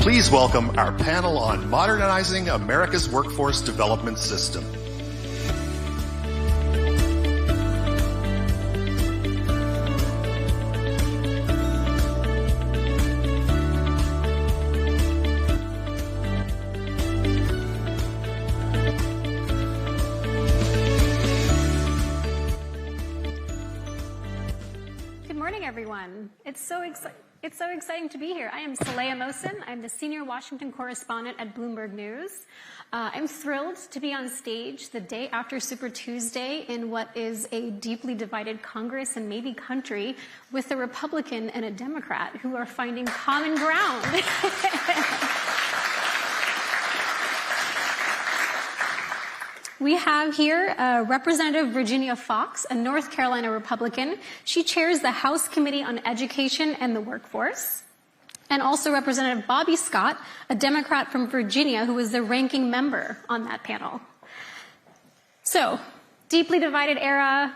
Please welcome our panel on modernizing America's workforce development system. Good morning, everyone. It's so exciting to be here. I am Saleha Mohsin. I'm the senior Washington correspondent at Bloomberg News. I'm thrilled to be on stage the day after Super Tuesday in what is a deeply divided Congress and maybe country with a Republican and a Democrat who are finding common ground. We have here Representative Virginia Foxx, a North Carolina Republican. She chairs the House Committee on Education and the Workforce. And also Representative Bobby Scott, a Democrat from Virginia, who is the ranking member on that panel. So, deeply divided era,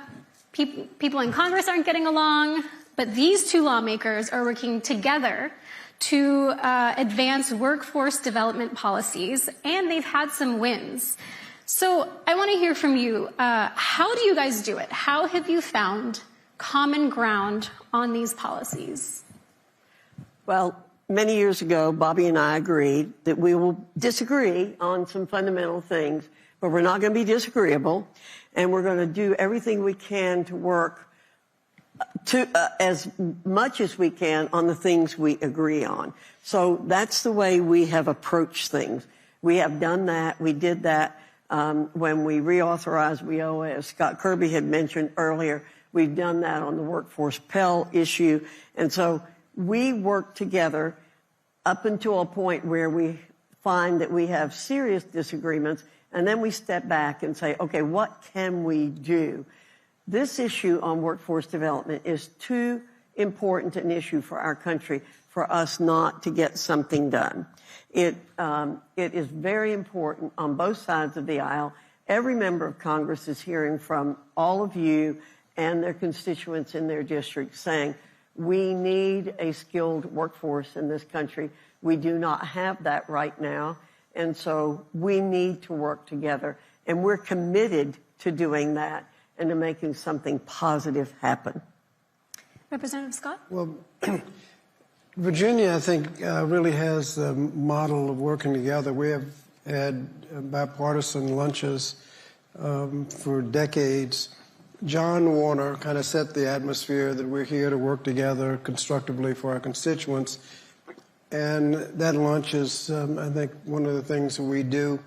people in Congress aren't getting along, but these two lawmakers are working together to advance workforce development policies, and they've had some wins. So I want to hear from you. How do you guys do it? How have you found common ground on these policies? Well, many years ago, Bobby and I agreed that we will disagree on some fundamental things, but we're not going to be disagreeable, and we're going to do everything we can to work to as much as we can on the things we agree on. So that's the way we have approached things. We have done that. We did that. When we reauthorized WIOA, as Scott Kirby had mentioned earlier, we've done that on the workforce Pell issue. And so we work together up until a point where we find that we have serious disagreements, and then we step back and say, okay, what can we do? This issue on workforce development is too important an issue for our country for us not to get something done. It is very important on both sides of the aisle. Every member of Congress is hearing from all of you and their constituents in their districts saying, we need a skilled workforce in this country. We do not have that right now, and so we need to work together. And we're committed to doing that and to making something positive happen. Representative Scott? Well, Virginia, I think, really has the model of working together. We have had bipartisan lunches for decades. John Warner kind of set the atmosphere that we're here to work together constructively for our constituents. And that lunch is, I think, one of the things that we do.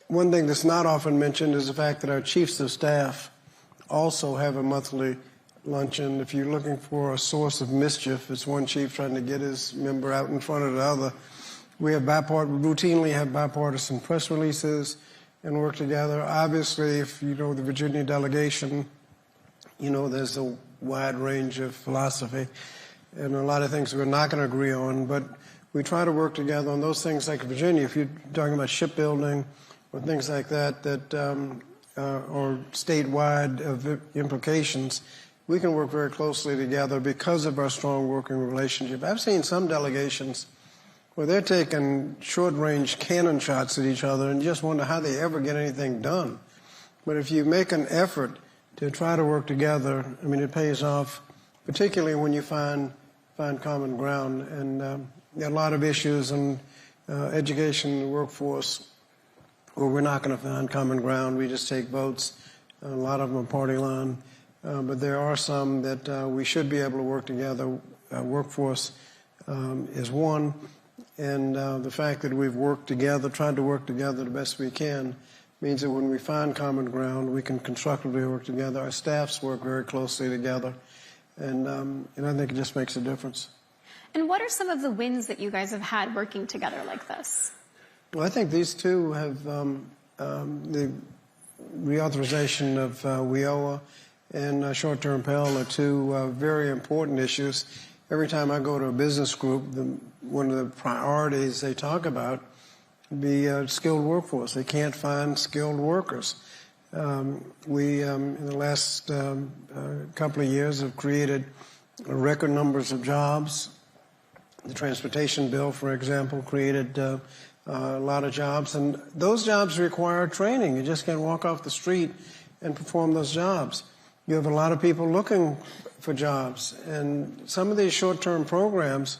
One thing that's not often mentioned is the fact that our chiefs of staff also have a monthly luncheon. If you're looking for a source of mischief, it's one chief trying to get his member out in front of the other. We routinely have bipartisan press releases and work together. Obviously, if you know the Virginia delegation, you know there's a wide range of philosophy and a lot of things we're not going to agree on, but we try to work together on those things like Virginia. If you're talking about shipbuilding or things like that, or statewide of implications, we can work very closely together because of our strong working relationship. I've seen some delegations where they're taking short-range cannon shots at each other and just wonder how they ever get anything done. But if you make an effort to try to work together, I mean, it pays off, particularly when you find common ground. And there are a lot of issues in education and the workforce where we're not going to find common ground. We just take votes. A lot of them are party line. But there are some that we should be able to work together. Workforce is one, and the fact that we've worked together, tried to work together the best we can, means that when we find common ground, we can constructively work together. Our staffs work very closely together, and I think it just makes a difference. And what are some of the wins that you guys have had working together like this? Well, I think these two have the reauthorization of WIOA and short-term Pell are two very important issues. Every time I go to a business group, one of the priorities they talk about be skilled workforce. They can't find skilled workers. We, in the last couple of years, have created record numbers of jobs. The transportation bill, for example, created a lot of jobs, and those jobs require training. You just can't walk off the street and perform those jobs. You have a lot of people looking for jobs, and some of these short-term programs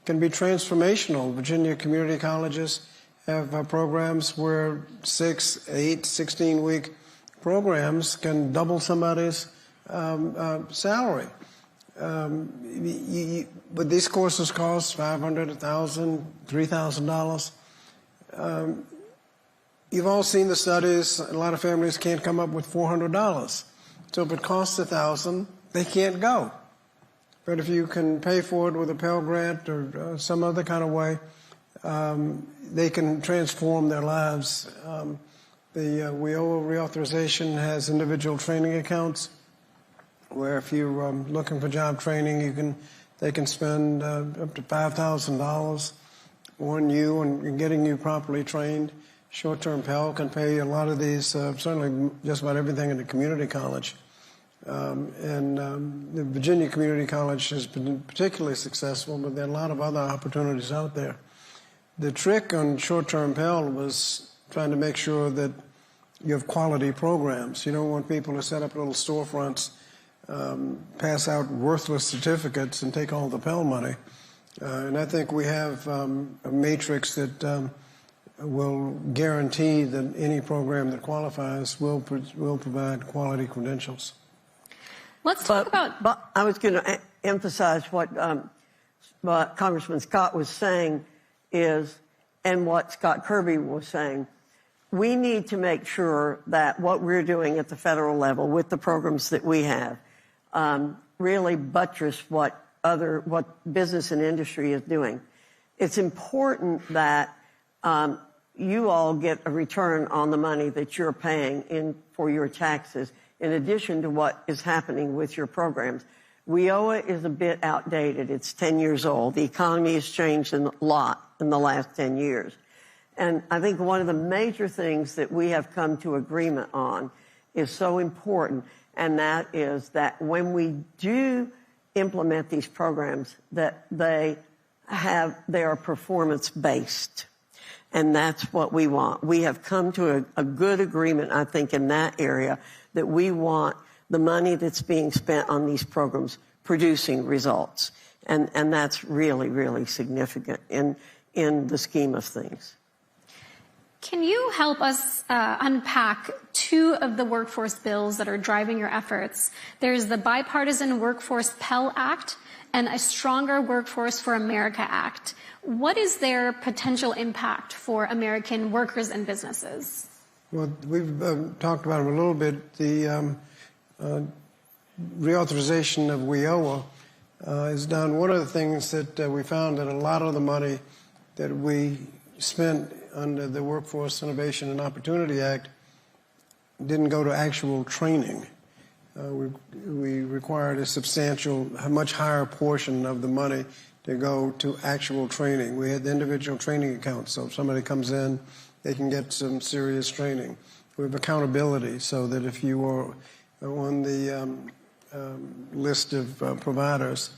can be transformational. Virginia community colleges have programs where 6, 8, 16-week programs can double somebody's salary. But these courses cost $500, $1,000, $3,000. You've all seen the studies. A lot of families can't come up with $400. So if it costs $1,000, they can't go. But if you can pay for it with a Pell Grant or some other kind of way, they can transform their lives. The WIOA reauthorization has individual training accounts where if you're looking for job training, they can spend up to $5,000 on you and getting you properly trained. Short-term Pell can pay a lot of these, certainly just about everything in the community college. The Virginia Community College has been particularly successful, but there are a lot of other opportunities out there. The trick on short-term Pell was trying to make sure that you have quality programs. You don't want people to set up little storefronts, pass out worthless certificates, and take all the Pell money. And I think we have a matrix that will guarantee that any program that qualifies will provide quality credentials. Let's talk about... But I was going to emphasize what Congressman Scott was saying is, and what Scott Kirby was saying, we need to make sure that what we're doing at the federal level with the programs that we have really buttress what business and industry is doing. It's important that you all get a return on the money that you're paying for your taxes, in addition to what is happening with your programs. WIOA is a bit outdated. It's 10 years old. The economy has changed a lot in the last 10 years. And I think one of the major things that we have come to agreement on is so important, and that is that when we do implement these programs, that they are performance-based. And that's what we want. We have come to a good agreement, I think, in that area, that we want the money that's being spent on these programs producing results. And that's really, really significant in the scheme of things. Can you help us unpack two of the workforce bills that are driving your efforts? There's the Bipartisan Workforce Pell Act and a Stronger Workforce for America Act. What is their potential impact for American workers and businesses? Well, we've talked about them a little bit. The reauthorization of WIOA is done. One of the things that we found that a lot of the money that we spent under the Workforce Innovation and Opportunity Act didn't go to actual training. We required a much higher portion of the money to go to actual training. We had the individual training accounts, so if somebody comes in, they can get some serious training. We have accountability, so that if you are on the list of providers,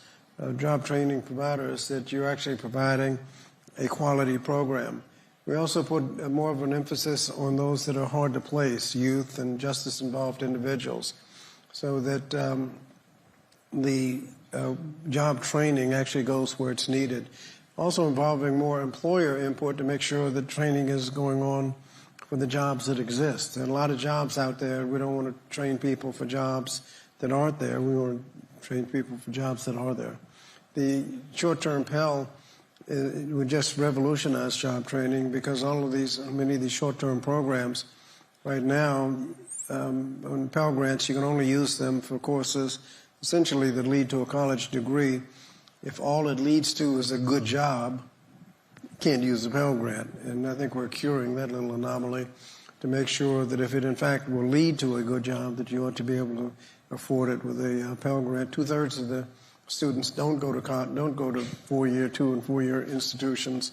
job training providers, that you're actually providing a quality program. We also put more of an emphasis on those that are hard to place, youth and justice-involved individuals, so that the job training actually goes where it's needed. Also involving more employer input to make sure that training is going on for the jobs that exist. There are a lot of jobs out there. We don't want to train people for jobs that aren't there. We want to train people for jobs that are there. The short-term Pell would just revolutionize job training, because many of these short-term programs right now, on Pell Grants, you can only use them for courses essentially that lead to a college degree. If all it leads to is a good job, you can't use the Pell Grant. And I think we're curing that little anomaly to make sure that if it in fact will lead to a good job, that you ought to be able to afford it with a Pell Grant. 2/3 of the students don't go to 4-year, 2- and 4-year institutions,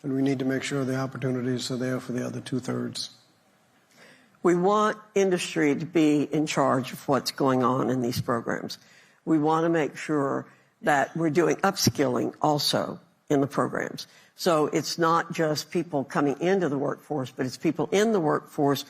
and we need to make sure the opportunities are there for the other 2/3. We want industry to be in charge of what's going on in these programs. We want to make sure that we're doing upskilling also in the programs. So it's not just people coming into the workforce, but it's people in the workforce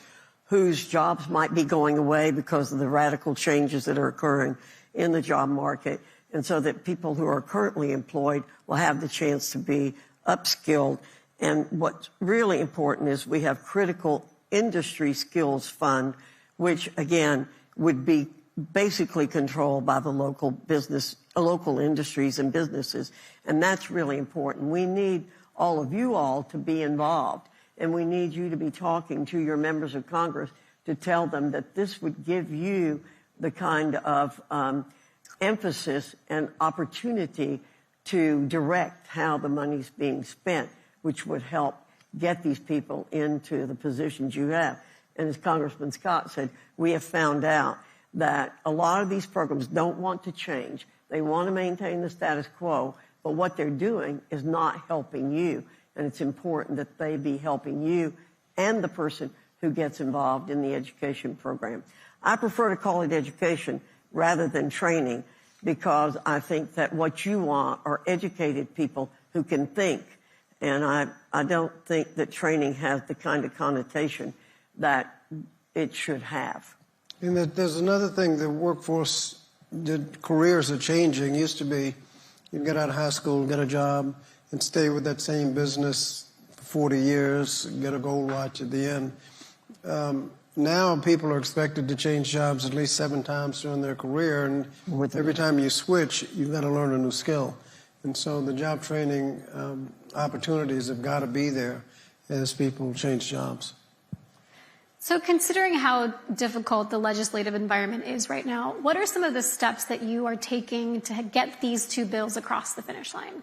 whose jobs might be going away because of the radical changes that are occurring in the job market. And so that people who are currently employed will have the chance to be upskilled. And what's really important is we have critical industry skills fund, which again would be basically controlled by the local industries and businesses. And that's really important. We need all of you all to be involved. And we need you to be talking to your members of Congress to tell them that this would give you the kind of emphasis and opportunity to direct how the money's being spent, which would help get these people into the positions you have. And as Congressman Scott said, we have found out that a lot of these programs don't want to change. They want to maintain the status quo, but what they're doing is not helping you. And it's important that they be helping you and the person who gets involved in the education program. I prefer to call it education rather than training, because I think that what you want are educated people who can think. And I don't think that training has the kind of connotation that it should have. And there's another thing, the workforce, the careers are changing. It used to be you get out of high school, get a job, and stay with that same business for 40 years, get a gold watch at the end. Now people are expected to change jobs at least 7 times during their career, and every time you switch, you've got to learn a new skill. And so the job training opportunities have got to be there as people change jobs. So considering how difficult the legislative environment is right now, what are some of the steps that you are taking to get these 2 bills across the finish line?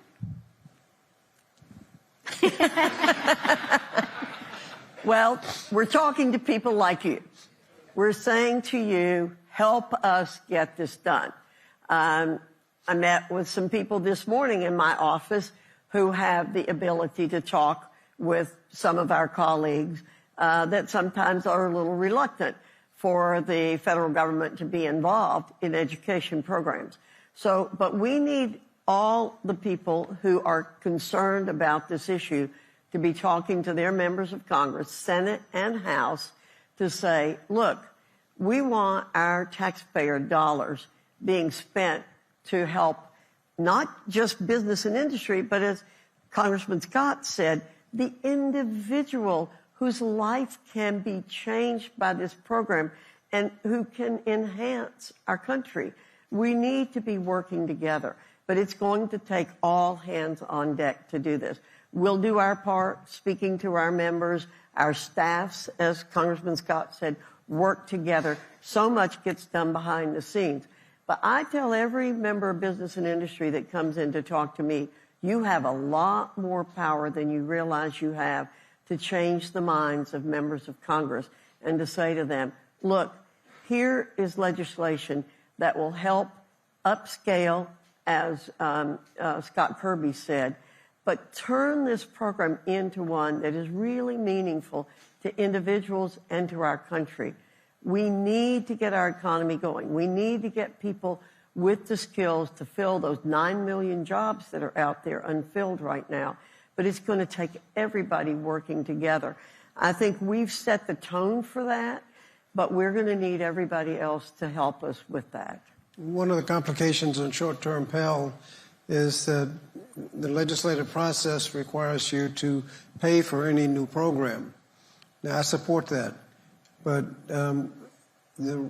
Well, we're talking to people like you. We're saying to you, help us get this done. I met with some people this morning in my office who have the ability to talk with some of our colleagues that sometimes are a little reluctant for the federal government to be involved in education programs. So, but we need all the people who are concerned about this issue to be talking to their members of Congress, Senate and House, to say, look, we want our taxpayer dollars being spent to help not just business and industry, but as Congressman Scott said, the individual whose life can be changed by this program and who can enhance our country. We need to be working together, but it's going to take all hands on deck to do this. We'll do our part, speaking to our members, our staffs, as Congressman Scott said, work together. So much gets done behind the scenes. But I tell every member of business and industry that comes in to talk to me, you have a lot more power than you realize you have to change the minds of members of Congress and to say to them, look, here is legislation that will help upscale, as Scott Kirby said, but turn this program into one that is really meaningful to individuals and to our country. We need to get our economy going. We need to get people with the skills to fill those 9 million jobs that are out there unfilled right now. But it's going to take everybody working together. I think we've set the tone for that, but we're going to need everybody else to help us with that. One of the complications in short-term Pell is that the legislative process requires you to pay for any new program. Now, I support that, but the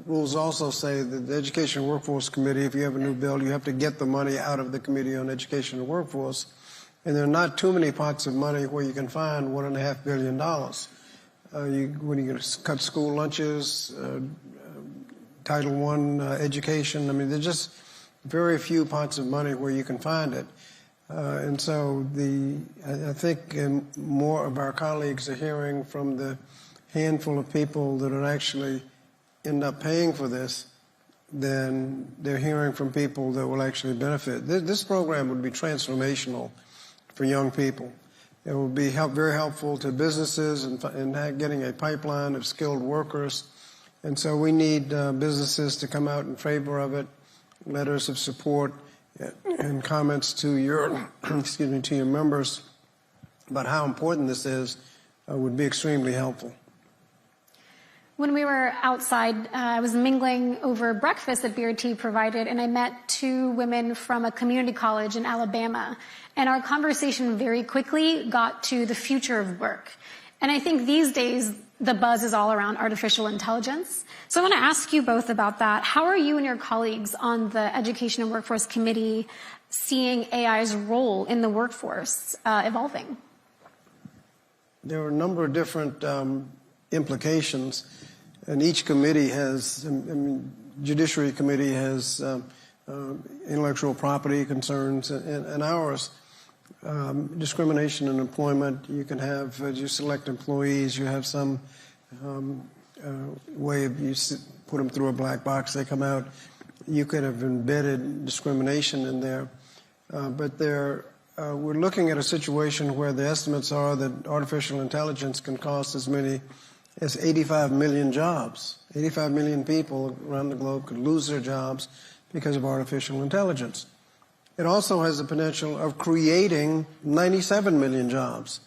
rules also say that the Education and Workforce Committee, if you have a new bill, you have to get the money out of the Committee on Education and Workforce, and there are not too many pots of money where you can find $1.5 billion. When you cut school lunches, Title I education, I mean, there's just very few pots of money where you can find it. And so I think more of our colleagues are hearing from the handful of people that will actually end up paying for this than they're hearing from people that will actually benefit. This program would be transformational for young people. It will be very helpful to businesses and getting a pipeline of skilled workers. And so we need businesses to come out in favor of it, letters of support, and comments to your, excuse me, to your members about how important this is would be extremely helpful. When we were outside, I was mingling over breakfast that BRT provided, and I met two women from a community college in Alabama. And our conversation very quickly got to the future of work. And I think these days, the buzz is all around artificial intelligence. So I want to ask you both about that. How are you and your colleagues on the Education and Workforce Committee seeing AI's role in the workforce evolving? There are a number of different implications, and each committee has, Judiciary Committee has intellectual property concerns, and ours, discrimination in employment. You can have, as you select employees, you have some way of, you put them through a black box, they come out. You could have embedded discrimination in there, but we're looking at a situation where the estimates are that artificial intelligence can cost as many as 85 million jobs. 85 million people around the globe could lose their jobs because of artificial intelligence. It also has the potential of creating 97 million jobs.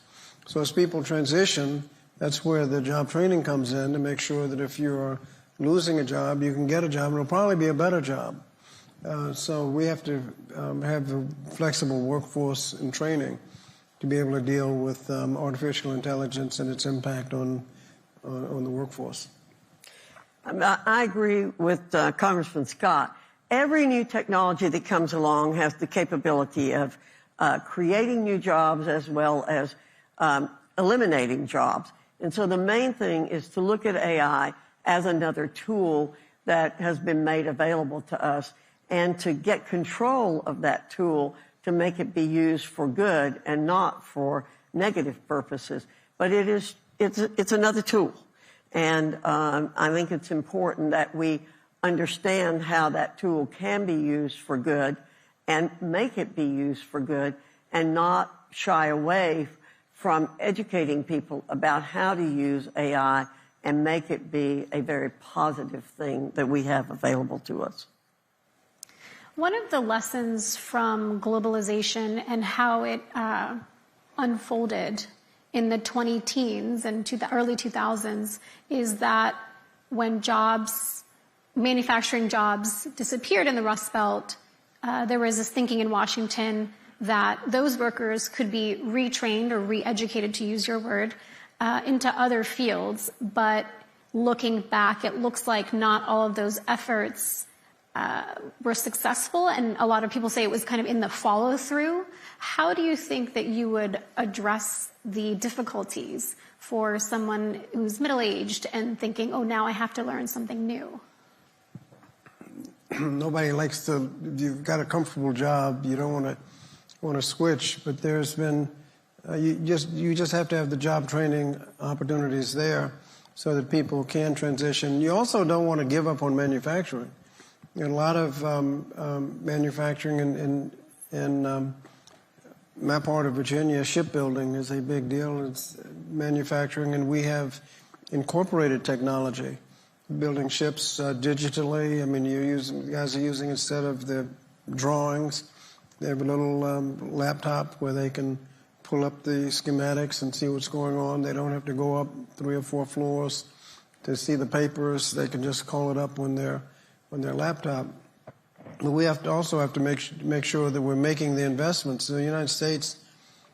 So as people transition, that's where the job training comes in to make sure that if you're losing a job, you can get a job, and it'll probably be a better job. So we have to have a flexible workforce and training to be able to deal with artificial intelligence and its impact on the workforce. I agree with Congressman Scott. Every new technology that comes along has the capability of creating new jobs as well as eliminating jobs. And so the main thing is to look at AI as another tool that has been made available to us, and to get control of that tool to make it be used for good and not for negative purposes. But it's another tool. And I think it's important that we understand how that tool can be used for good and make it be used for good, and not shy away from educating people about how to use AI and make it be a very positive thing that we have available to us. One of the lessons from globalization and how it unfolded in the 2010s and the early 2000s is that when manufacturing jobs disappeared in the Rust Belt, there was this thinking in Washington that those workers could be retrained or re-educated, to use your word, into other fields. But looking back, it looks like not all of those efforts were successful, and a lot of people say it was kind of in the follow-through. How do you think that you would address the difficulties for someone who's middle-aged and thinking, oh, now I have to learn something new? Nobody likes to, if you've got a comfortable job, you don't want to switch, but there's been, you just have to have the job training opportunities there so that people can transition. You also don't want to give up on manufacturing. A lot of manufacturing in my part of Virginia, shipbuilding is a big deal. It's manufacturing, and we have incorporated technology, building ships digitally. I mean, guys are using, instead of the drawings, they have a little laptop where they can pull up the schematics and see what's going on. They don't have to go up 3 or 4 floors to see the papers. They can just call it up on their laptop. But we also have to make sure that we're making the investments. The United States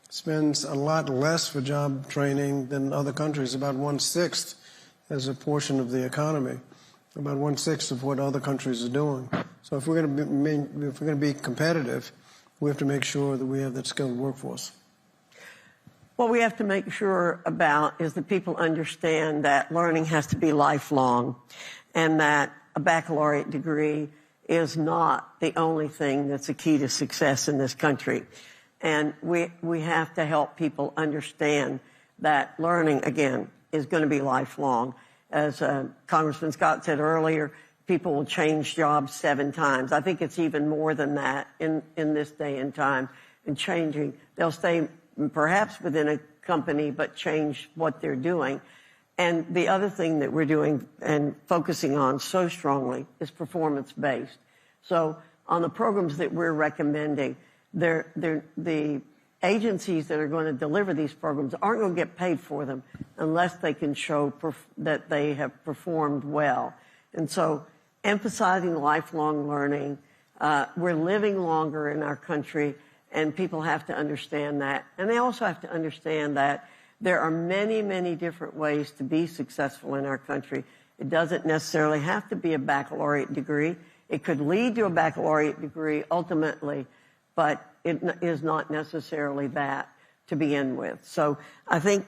spends a lot less for job training than other countries, about 1/6 as a portion of the economy, about 1/6 of what other countries are doing. So if we're going to be competitive, we have to make sure that we have that skilled workforce. What we have to make sure about is that people understand that learning has to be lifelong, and that a baccalaureate degree is not the only thing that's a key to success in this country. And we have to help people understand that learning, again, is going to be lifelong. As Congressman Scott said earlier, people will change jobs 7 times. I think it's even more than that in this day and time. And changing, they'll stay perhaps within a company, but change what they're doing. And the other thing that we're doing and focusing on so strongly is performance-based. So on the programs that we're recommending. The agencies that are going to deliver these programs aren't going to get paid for them unless they can show that they have performed well. And so emphasizing lifelong learning, we're living longer in our country, and people have to understand that. And they also have to understand that there are many, many different ways to be successful in our country. It doesn't necessarily have to be a baccalaureate degree. It could lead to a baccalaureate degree ultimately, but it is not necessarily that to begin with. So I think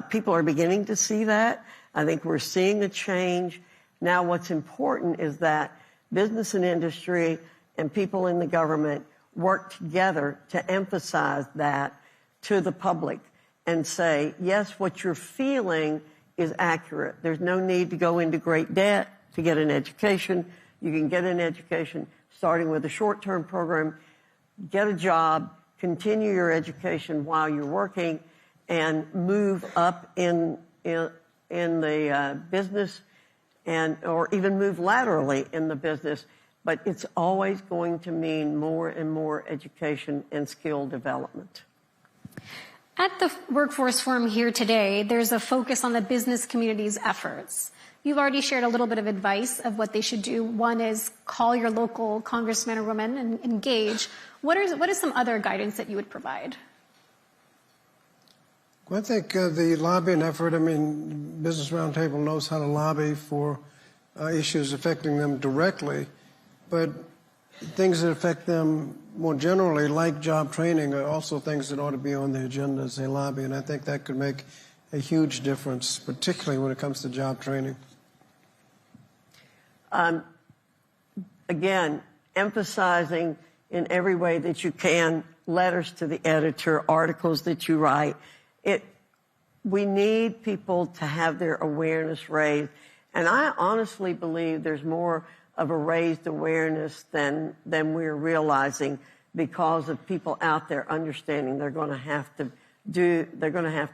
people are beginning to see that. I think we're seeing a change. Now what's important is that business and industry and people in the government work together to emphasize that to the public and say, yes, what you're feeling is accurate. There's no need to go into great debt to get an education. You can get an education starting with a short-term program, get a job, continue your education while you're working, and move up in the business or even move laterally in the business. But it's always going to mean more and more education and skill development. At the Workforce Forum here today, there's a focus on the business community's efforts. You've already shared a little bit of advice of what they should do. One is call your local congressman or woman and engage. What is some other guidance that you would provide? Well, I think the lobbying effort, I mean, Business Roundtable knows how to lobby for issues affecting them directly, but things that affect them more generally, like job training, are also things that ought to be on the agenda as they lobby, and I think that could make a huge difference, particularly when it comes to job training. Again, emphasizing in every way that you can, letters to the editor, articles that you write. We need people to have their awareness raised. And I honestly believe there's more of a raised awareness than we're realizing because of people out there understanding they're going to have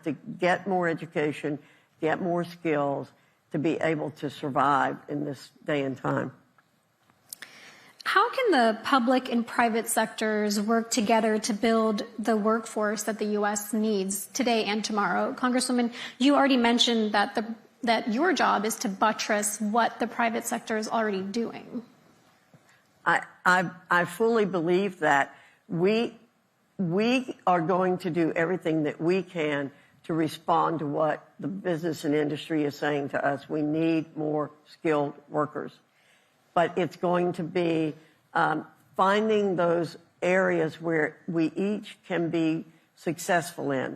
to get more education, get more skills to be able to survive in this day and time. How can the public and private sectors work together to build the workforce that the U.S. needs today and tomorrow? Congresswoman, you already mentioned that your job is to buttress what the private sector is already doing. I fully believe that we are going to do everything that we can to respond to what the business and industry is saying to us. We need more skilled workers. But it's going to be finding those areas where we each can be successful in.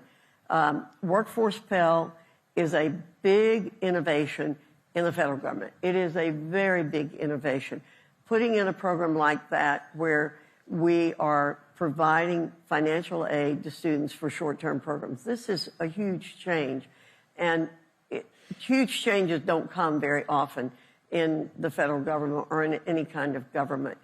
Workforce Pell is a big innovation in the federal government. It is a very big innovation. Putting in a program like that where we are providing financial aid to students for short-term programs, this is a huge change. And huge changes don't come very often in the federal government or in any kind of government.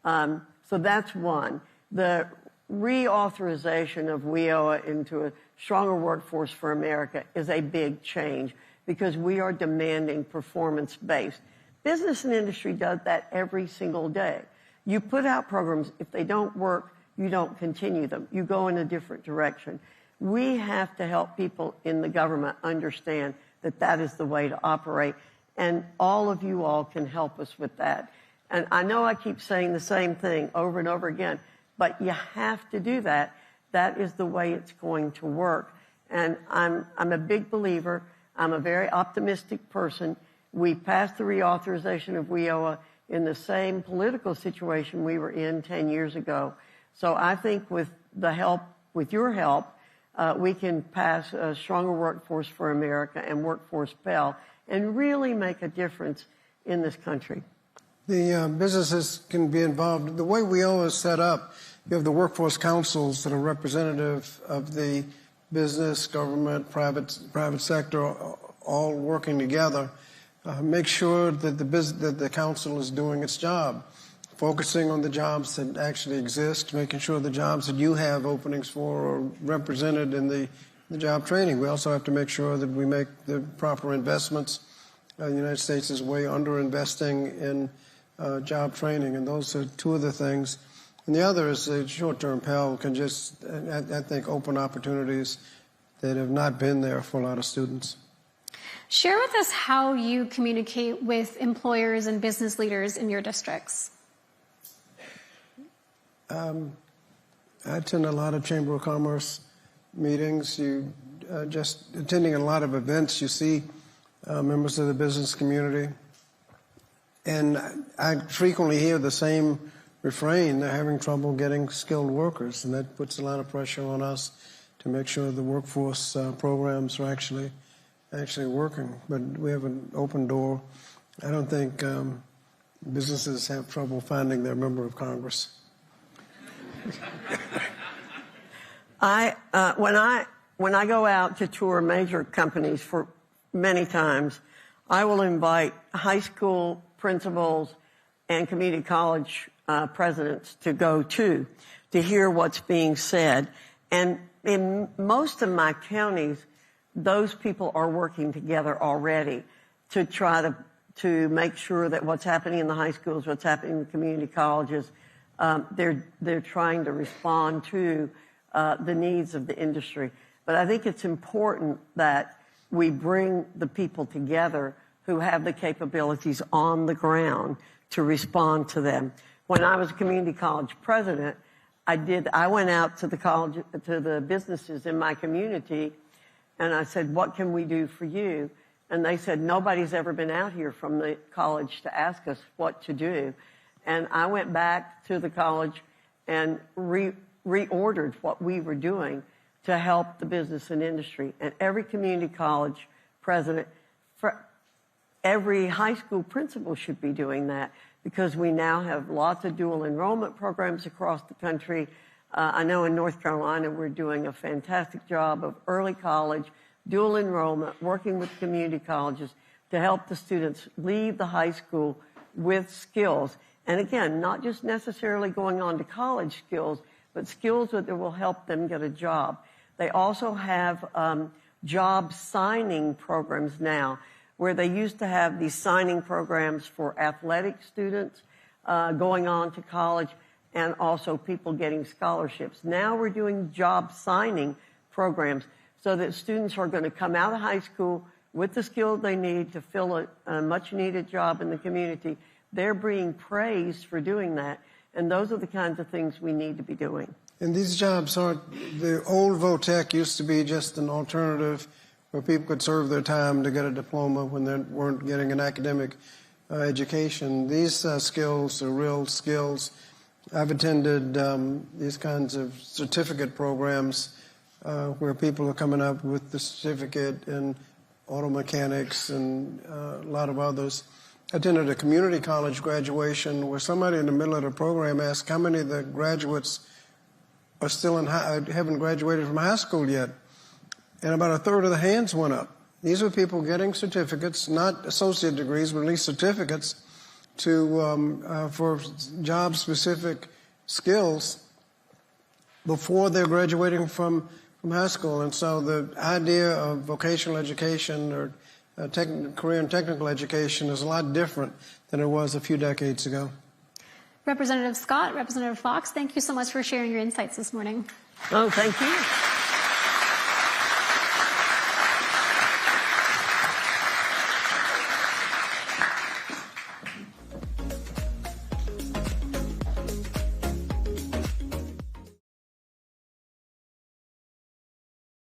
So that's one. The reauthorization of WIOA into a stronger workforce for America is a big change because we are demanding performance-based. Business and industry does that every single day. You put out programs, if they don't work, you don't continue them. You go in a different direction. We have to help people in the government understand that that is the way to operate. And all of you all can help us with that. And I know I keep saying the same thing over and over again, but you have to do that. That is the way it's going to work. And I'm a big believer. I'm a very optimistic person. We passed the reauthorization of WIOA in the same political situation we were in 10 years ago. So I think with your help, we can pass a stronger workforce for America and Workforce Pell and really make a difference in this country. The businesses can be involved. The way WIOA is set up, you have the workforce councils that are representative of the business, government, private sector, all working together. Make sure that the council is doing its job, focusing on the jobs that actually exist, making sure the jobs that you have openings for are represented in the job training. We also have to make sure that we make the proper investments. The United States is way under-investing in job training, and those are two of the things. And the other is the short-term Pell can just, I think, open opportunities that have not been there for a lot of students. Share with us how you communicate with employers and business leaders in your districts. I attend a lot of Chamber of Commerce meetings. You just attending a lot of events, you see members of the business community. And I frequently hear the same refrain: they're having trouble getting skilled workers, and that puts a lot of pressure on us to make sure the workforce programs are actually working. But we have an open door. I don't think businesses have trouble finding their member of Congress. When I go out to tour major companies for many times, I will invite high school principals and community college presidents to go to hear what's being said. And in most of my counties, those people are working together already to try to make sure that what's happening in the high schools, what's happening in the community colleges, they're trying to respond to the needs of the industry. But I think it's important that we bring the people together who have the capabilities on the ground to respond to them. When I was a community college president, I went out to the businesses in my community, and I said, "What can we do for you?" And they said, "Nobody's ever been out here from the college to ask us what to do." And I went back to the college and reordered what we were doing to help the business and industry. And every community college president, every high school principal should be doing that, because we now have lots of dual enrollment programs across the country. I know in North Carolina we're doing a fantastic job of early college, dual enrollment, working with community colleges to help the students leave the high school with skills. And again, not just necessarily going on to college skills, but skills that will help them get a job. They also have job signing programs now, where they used to have these signing programs for athletic students going on to college, and also people getting scholarships. Now we're doing job signing programs so that students are going to come out of high school with the skills they need to fill a much-needed job in the community. They're being praised for doing that, and those are the kinds of things we need to be doing. And these jobs aren't, the old VOTEC used to be just an alternative where people could serve their time to get a diploma when they weren't getting an academic education. These skills are real skills. I've attended these kinds of certificate programs where people are coming up with the certificate in auto mechanics and a lot of others. I attended a community college graduation where somebody in the middle of the program asked how many of the graduates are still haven't graduated from high school yet. And about a third of the hands went up. These are people getting certificates, not associate degrees, but at least certificates for job-specific skills before they're graduating from high school. And so the idea of vocational education or career and technical education is a lot different than it was a few decades ago. Representative Scott, Representative Foxx, thank you so much for sharing your insights this morning. Oh, thank you.